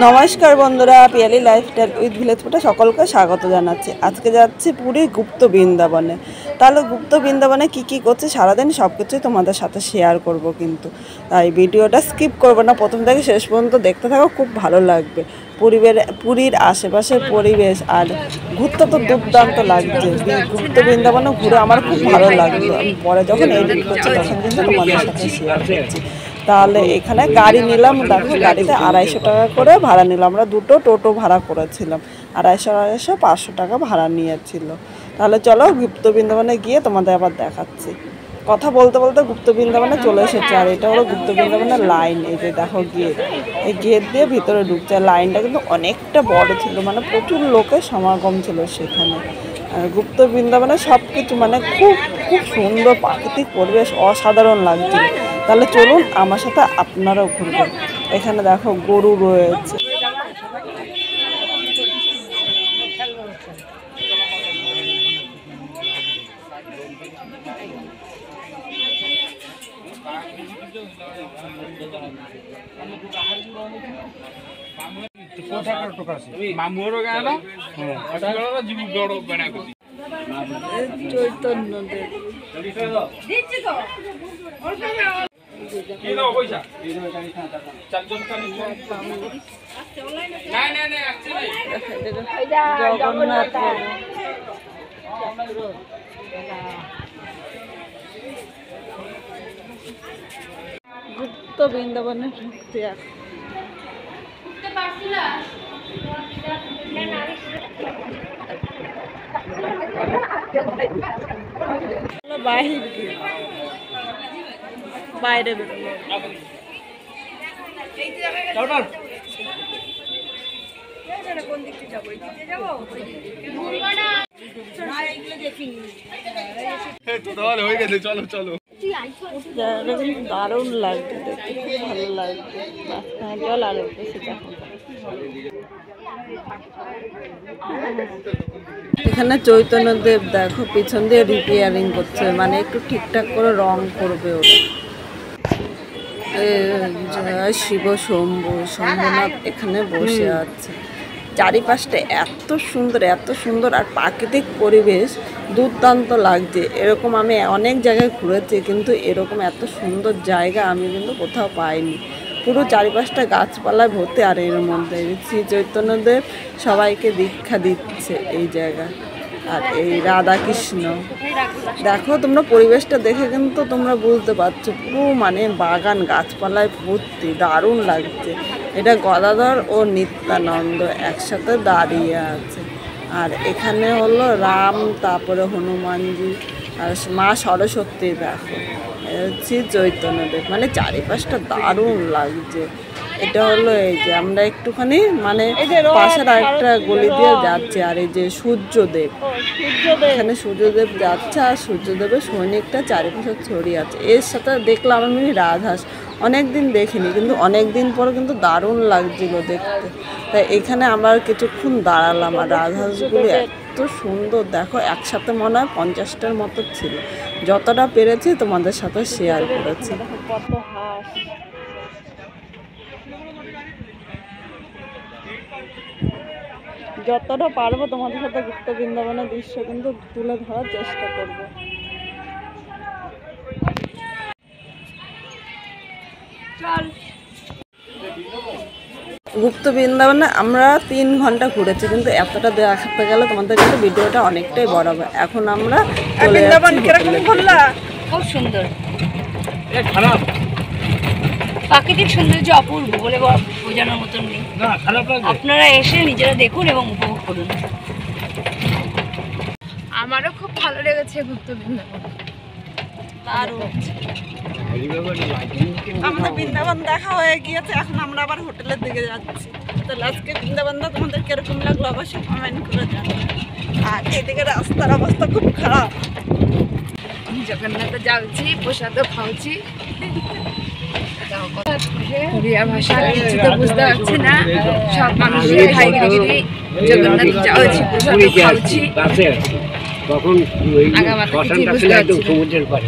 নমস্কার বন্ধুরা, Piyali lifestyle with village ফুটে সকলকে স্বাগত জানাচ্ছি। আজকে যাচ্ছি পুরীর গুপ্ত বৃন্দাবনে। তাহলে গুপ্ত বৃন্দাবনে কী করছে সারাদিন সব কিছুই তোমাদের সাথে শেয়ার করব, কিন্তু তাই ভিডিওটা স্কিপ করবো না, প্রথম থেকে শেষ পর্যন্ত দেখতে থাকো, খুব ভালো লাগবে। পুরীর আশেপাশের পরিবেশ আর ঘুরতে তো দুর্দান্ত লাগছে। গুপ্ত বৃন্দাবনে ঘুরে আমার খুব ভালো লাগলো। আমি পরে যখন এডিট করছি তখন কিন্তু তোমাদের সাথে শেয়ার করছি। তাহলে এখানে গাড়ি নিলাম, দেখো গাড়িতে 250 টাকা করে ভাড়া নিলাম। আমরা দুটো টোটো ভাড়া করেছিলাম, 250 500 টাকা ভাড়া নিয়েছিল। তাহলে চলো গুপ্ত বৃন্দাবনে গিয়ে তোমাদের আবার দেখাচ্ছি। কথা বলতে বলতে গুপ্ত বৃন্দাবনে চলে এসেছে। আর এটা হলো গুপ্ত বৃন্দাবনের লাইন। এই যে দেখো গেট, এই গেট দিয়ে ভিতরে ঢুকছে। লাইনটা কিন্তু অনেকটা বড় ছিল, মানে প্রচুর লোকের সমাগম ছিল সেখানে। গুপ্ত বৃন্দাবনে সব কিছু মানে খুব খুব সুন্দর প্রাকৃতিক পরিবেশ, অসাধারণ লাগছিল। তাহলে চলুন আমার সাথে আপনারাও ঘুরবেন। এখানে দেখো গরু রয়েছে। চৈতন্যদেব জগন্নাথ গুপ্ত বৃন্দাবনে ঢুকতে বাইরে দারুণ লাগছে, দেখতে খুব ভালো লাগছে। মাঝখানে জল আর বেশি দেখো। এখানে চৈতন্যদেব দেখো পিছন দিয়ে রিপেয়ারিং করছে, মানে একটু ঠিকঠাক করে রং করবে ওরা। শিব শম্ভুনাথ এখানে বসে আছে। চারিপাশটা এত সুন্দর আর প্রাকৃতিক পরিবেশ দুর্দান্ত লাগছে। এরকম আমি অনেক জায়গায় ঘুরেছি, কিন্তু এরকম এত সুন্দর জায়গা আমি কিন্তু কোথাও পাইনি। পুরো চারিপাশটা গাছপালায় ভর্তি। আর এর মধ্যে শ্রী চৈতন্যদেব সবাইকে দীক্ষা দিচ্ছে এই জায়গা। আর এই রাধাকৃষ্ণ দেখো, তোমরা পরিবেশটা দেখে কিন্তু তোমরা বুঝতে পারছো, পুরো মানে বাগান গাছপালায় ভর্তি, দারুণ লাগছে। এটা গদাধর ও নিত্যানন্দ একসাথে দাঁড়িয়ে আছে। আর এখানে হলো রাম, তারপরে হনুমানজি আর মা সরস্বতী। দেখো শ্রী চৈতন্যদেব, মানে চারিপাশটা দারুণ লাগছে। এটা হলো এই যে আমরা একটুখানি মানে পাশের আরেকটা গলি দিয়ে যাচ্ছে। আর এই যে সূর্যদেব, এখানে সূর্যদেব যাচ্ছে। আর সূর্যদেবের সৈনিকটা চারিপাশে ছড়িয়ে আছে। এর সাথে দেখলাম আমি রাজহাঁস, অনেকদিন দেখিনি, কিন্তু অনেক দিন পরে কিন্তু দারুণ লাগছিল দেখতে। তাই এখানে আমরা কিছুক্ষণ দাঁড়ালাম। আর রাজহাঁসগুলো এত সুন্দর দেখো, একসাথে মনে হয় 50টার মতো ছিল। যতটা পেরেছি তোমাদের সাথে শেয়ার করেছি। কত হাঁস, যতটা পারবো তোমাদের সাথে গুপ্ত বৃন্দাবনের দৃশ্য কিন্তু তুলে ধরার চেষ্টা করব। গুপ্ত বৃন্দাবনে আমরা 3 ঘন্টা ঘুরেছি, কিন্তু এতটা দেখাতে গেলে তোমাদের কিন্তু ভিডিওটা অনেকটাই বড় হবে। এখন আমরা খুব সুন্দর প্রাকৃতিক সৌন্দর্য, অপূর্ব বলে বোঝানোর মতন নেই। আপনারা এসে নিজেরা দেখুন এবং উপভোগ করুন। আমারও খুব ভালো লেগেছে গুপ্ত বৃন্দাবন। আমাদের বৃন্দাবন দেখা হয়ে গিয়েছে, এখন আমরা আবার হোটেলের দিকে যাচ্ছি। তাহলে আজকে বৃন্দাবনটা তোমাদের কিরকম লাগলো অবশ্যই কমেন্ট করে জানাবেন। আর এদিকে রাস্তার অবস্থা খুব খারাপ। জগন্নাথ যাচ্ছি, প্রসাদও খাওয়াচ্ছি। ওড়িয়া ভাষা কিছু তো বুঝতে পারছি না, সব মানুষের জগন্নাথ যাচ্ছি, প্রসাদও খাওয়াচ্ছি। তখন ওই শ্মশানটা ছিল একদম সমুদ্রের পারে।